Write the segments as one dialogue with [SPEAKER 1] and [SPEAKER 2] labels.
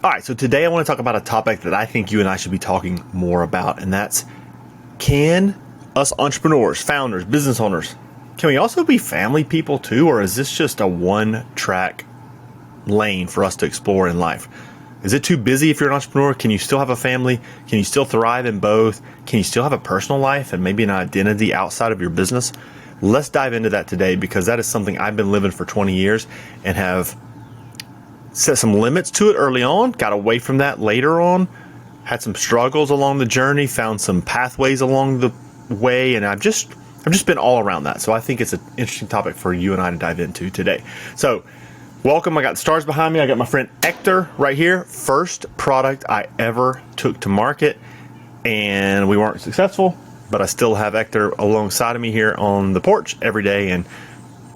[SPEAKER 1] All right, so today I want to talk about a topic that I think you and I should be talking more about, and that's, can us entrepreneurs, founders, business owners, can we also be family people too, or is this just a one-track lane for us to explore in life? Is it too busy if you're an entrepreneur? Can you still have a family? Can you still thrive in both? Can you still have a personal life and maybe an identity outside of your business? Let's dive into that today, because that is something I've been living for 20 years and have set some limits to it early on, got away from that later on, had some struggles along the journey, found some pathways along the way, and I've just been all around that. So I think it's an interesting topic for you and I to dive into today. So welcome. I got stars behind me. I got my friend Hector right here. First product I ever took to market, and we weren't successful, but I still have Hector alongside of me here on the porch every day and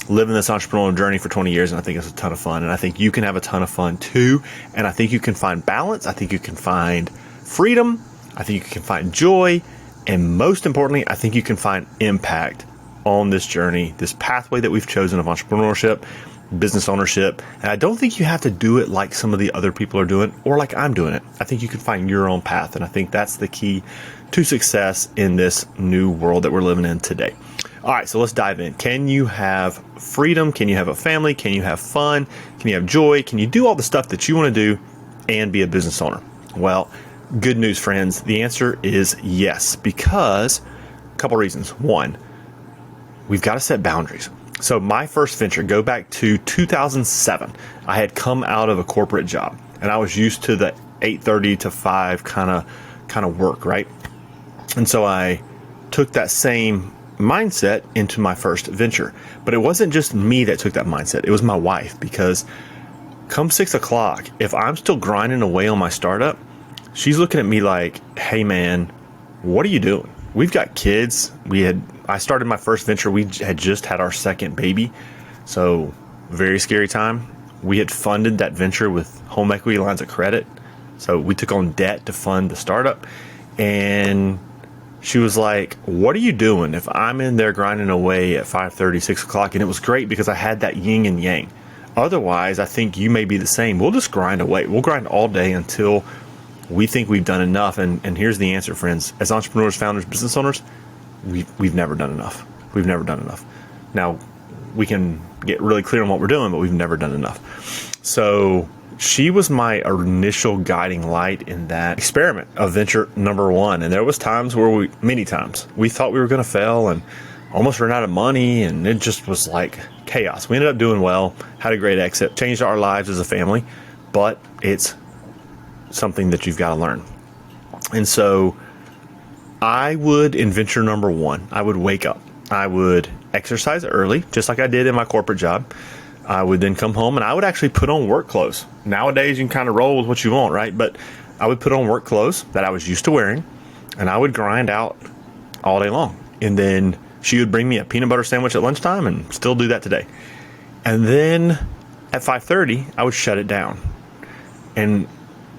[SPEAKER 1] living this entrepreneurial journey for 20 years, and I think it's a ton of fun, and I think you can have a ton of fun too, and I think you can find balance, I think you can find freedom, I think you can find joy, and most importantly, I think you can find impact on this journey, this pathway that we've chosen of entrepreneurship, business ownership, and I don't think you have to do it like some of the other people are doing or like I'm doing it. I think you can find your own path, and I think that's the key to success in this new world that we're living in today. All right, so let's dive in. Can you have freedom? Can you have a family? Can you have fun? Can you have joy? Can you do all the stuff that you want to do and be a business owner? Well, good news, friends. The answer is yes, because a couple reasons. One, we've got to set boundaries. So my first venture, go back to 2007. I had come out of a corporate job, and I was used to the 8:30 to 5 kind of work, right? And so I took that same mindset into my first venture. But it wasn't just me that took that mindset. It was my wife, because come 6 o'clock, if I'm still grinding away on my startup, she's looking at me like, hey man, what are you doing? We've got kids. I started my first venture. We had just had our second baby. So very scary time. We had funded that venture with home equity lines of credit. So we took on debt to fund the startup. And she was like, what are you doing if I'm in there grinding away at 5:30, 6 o'clock? And it was great because I had that yin and yang. Otherwise, I think you may be the same. We'll just grind away. We'll grind all day until we think we've done enough. And here's the answer, friends. As entrepreneurs, founders, business owners, we've never done enough. We've never done enough. Now, we can get really clear on what we're doing, but we've never done enough. So she was my initial guiding light in that experiment of venture number one. And there was times where many times, we thought we were going to fail and almost ran out of money. And it just was like chaos. We ended up doing well, had a great exit, changed our lives as a family, but it's something that you've got to learn. And so I would, in venture number one, I would wake up. I would exercise early, just like I did in my corporate job. I would then come home and I would actually put on work clothes. Nowadays, you can kind of roll with what you want, right? But I would put on work clothes that I was used to wearing, and I would grind out all day long. And then she would bring me a peanut butter sandwich at lunchtime, and still do that today. And then at 5:30, I would shut it down. And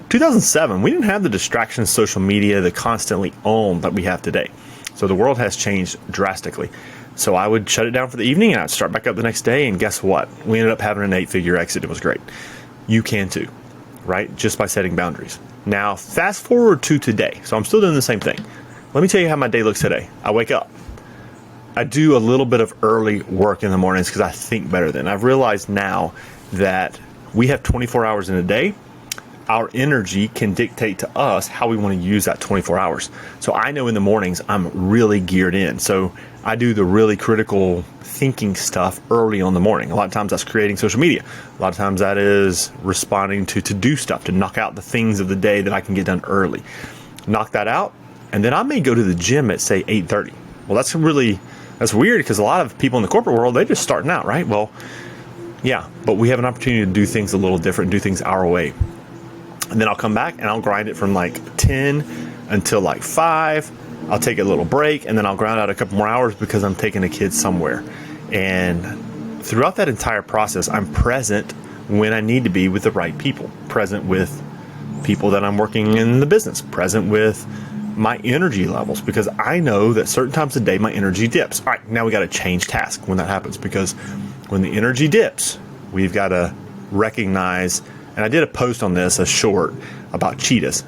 [SPEAKER 1] 2007, we didn't have the distractions, social media, the constantly on that we have today. So the world has changed drastically. So I would shut it down for the evening, and I'd start back up the next day. And guess what? We ended up having an 8-figure exit. It was great. You can too, right? Just by setting boundaries. Now, fast forward to today. So I'm still doing the same thing. Let me tell you how my day looks today. I wake up. I do a little bit of early work in the mornings because I think better then. I've realized now that we have 24 hours in a day. Our energy can dictate to us how we want to use that 24 hours. So I know in the mornings I'm really geared in. So I do the really critical thinking stuff early on the morning. A lot of times that's creating social media. A lot of times that is responding to to-do stuff, to knock out the things of the day that I can get done early. Knock that out, and then I may go to the gym at, say, 8:30. Well, that's weird, because a lot of people in the corporate world, they're just starting out, right? Well, yeah, but we have an opportunity to do things a little different, do things our way. And then I'll come back and I'll grind it from like 10 until like 5. I'll take a little break, and then I'll grind out a couple more hours because I'm taking the kids somewhere. And throughout that entire process, I'm present when I need to be with the right people, present with people that I'm working in the business, present with my energy levels, because I know that certain times of the day my energy dips. All right, now we got to change task when that happens, because when the energy dips, we've got to recognize And I did a post on this, a short, about cheetahs.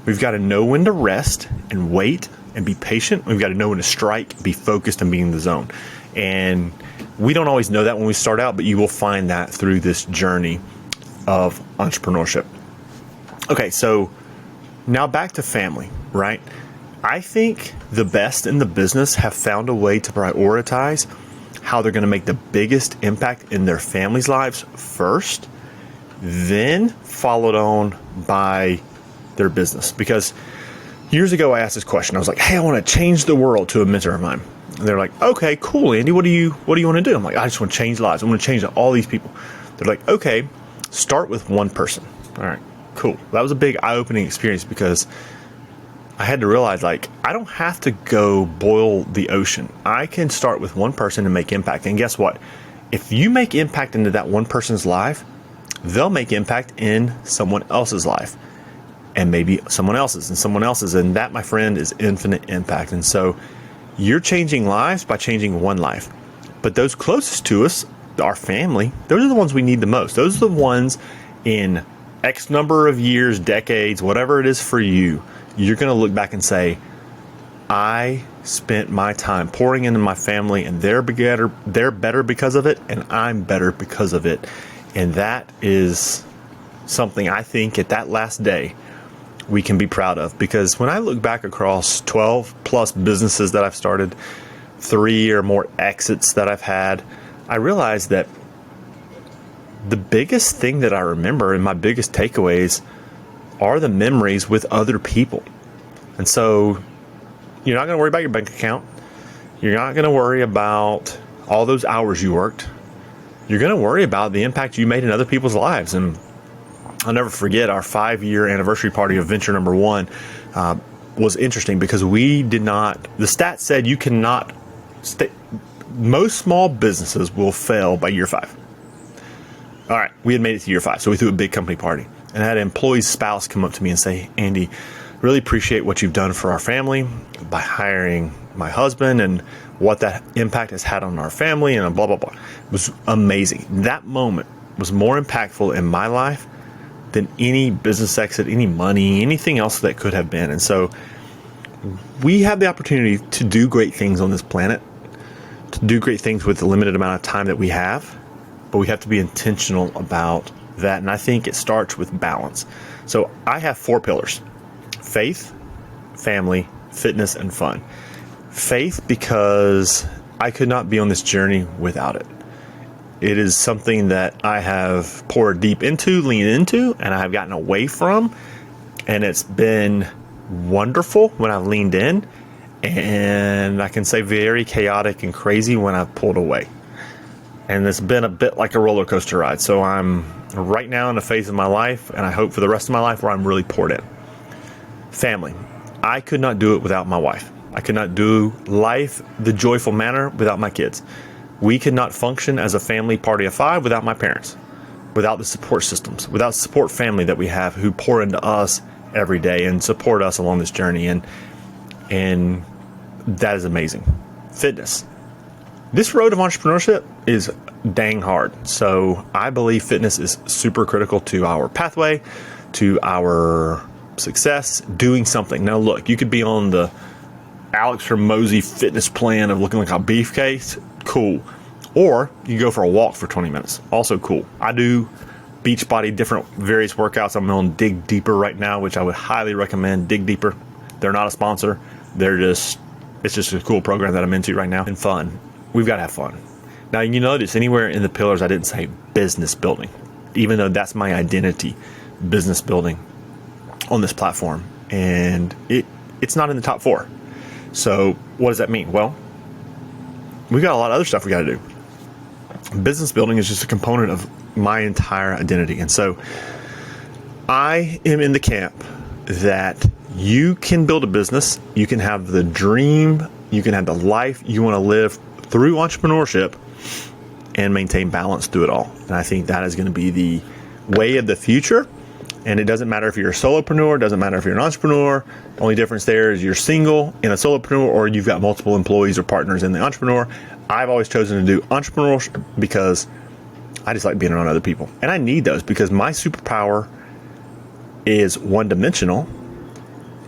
[SPEAKER 1] We've got to know when to rest and wait and be patient. We've got to know when to strike, be focused, and be in the zone. And we don't always know that when we start out, but you will find that through this journey of entrepreneurship. Okay, so now back to family, right? I think the best in the business have found a way to prioritize how they're going to make the biggest impact in their families' lives first, then followed on by their business. Because years ago, I asked this question. I was like, hey, I want to change the world, to a mentor of mine. And they're like, okay, cool, Andy, what do you want to do? I'm like, I just want to change lives. I want to change all these people. They're like, okay, start with one person. All right, cool. That was a big eye-opening experience, because I had to realize, like, I don't have to go boil the ocean. I can start with one person and make impact. And guess what? If you make impact into that one person's life, they'll make impact in someone else's life, and maybe someone else's and someone else's. And that, my friend, is infinite impact. And so you're changing lives by changing one life. But those closest to us, our family, those are the ones we need the most. Those are the ones in X number of years, decades, whatever it is for you, you're going to look back and say, I spent my time pouring into my family, and they're better because of it, and I'm better because of it. And that is something I think at that last day we can be proud of. Because when I look back across 12 plus businesses that I've started, 3 or more exits that I've had, I realized that the biggest thing that I remember and my biggest takeaways are the memories with other people. And so you're not going to worry about your bank account. You're not going to worry about all those hours you worked. You're going to worry about the impact you made in other people's lives. And I'll never forget our 5-year anniversary party of venture number 1 was interesting, because we did not, the stat said you cannot, most small businesses will fail by year 5. All right, we had made it to year 5, so we threw a big company party. And I had an employee's spouse come up to me and say, Andy, really appreciate what you've done for our family by hiring my husband, and what that impact has had on our family, and blah, blah, blah. It was amazing. That moment was more impactful in my life than any business exit, any money, anything else that could have been. And so we have the opportunity to do great things on this planet, to do great things with the limited amount of time that we have, but we have to be intentional about that. And I think it starts with balance. So I have 4 pillars: faith, family, fitness, and fun. Faith, because I could not be on this journey without it. It is something that I have poured deep into, leaned into, and I have gotten away from. And it's been wonderful when I've leaned in, and I can say very chaotic and crazy when I've pulled away. And it's been a bit like a roller coaster ride. So I'm right now in a phase of my life, and I hope for the rest of my life, where I'm really poured in. Family. I could not do it without my wife. I could not do life the joyful manner without my kids. We could not function as a family party of 5 without my parents, without the support systems, without support family that we have who pour into us every day and support us along this journey. And that is amazing. Fitness. This road of entrepreneurship is dang hard. So I believe fitness is super critical to our pathway, to our success, doing something. Now look, you could be on the Alex Hormozy fitness plan of looking like a beefcake. Cool. Or you go for a walk for 20 minutes. Also cool. I do Beachbody, different various workouts. I'm on Dig Deeper right now, which I would highly recommend. Dig Deeper. They're not a sponsor. It's just a cool program that I'm into right now, and fun. We've got to have fun. Now, you notice anywhere in the pillars, I didn't say business building, even though that's my identity, business building on this platform. And it's not in the top 4. So what does that mean? Well, we've got a lot of other stuff we got to do. Business building is just a component of my entire identity. And so I am in the camp that you can build a business, you can have the dream, you can have the life you want to live through entrepreneurship, and maintain balance through it all. And I think that is going to be the way of the future. And it doesn't matter if you're a solopreneur, it doesn't matter if you're an entrepreneur. The only difference there is you're single in a solopreneur, or you've got multiple employees or partners in the entrepreneur. I've always chosen to do entrepreneurship because I just like being around other people. And I need those because my superpower is one-dimensional,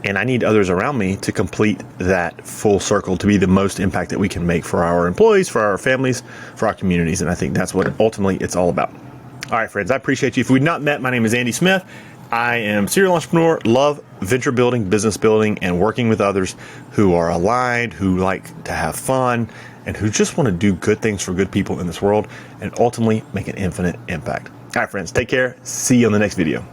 [SPEAKER 1] and I need others around me to complete that full circle, to be the most impact that we can make for our employees, for our families, for our communities. And I think that's what ultimately it's all about. All right, friends, I appreciate you. If we've not met, my name is Andy Smith. I am serial entrepreneur, love venture building, business building, and working with others who are aligned, who like to have fun, and who just want to do good things for good people in this world and ultimately make an infinite impact. All right, friends, take care. See you on the next video.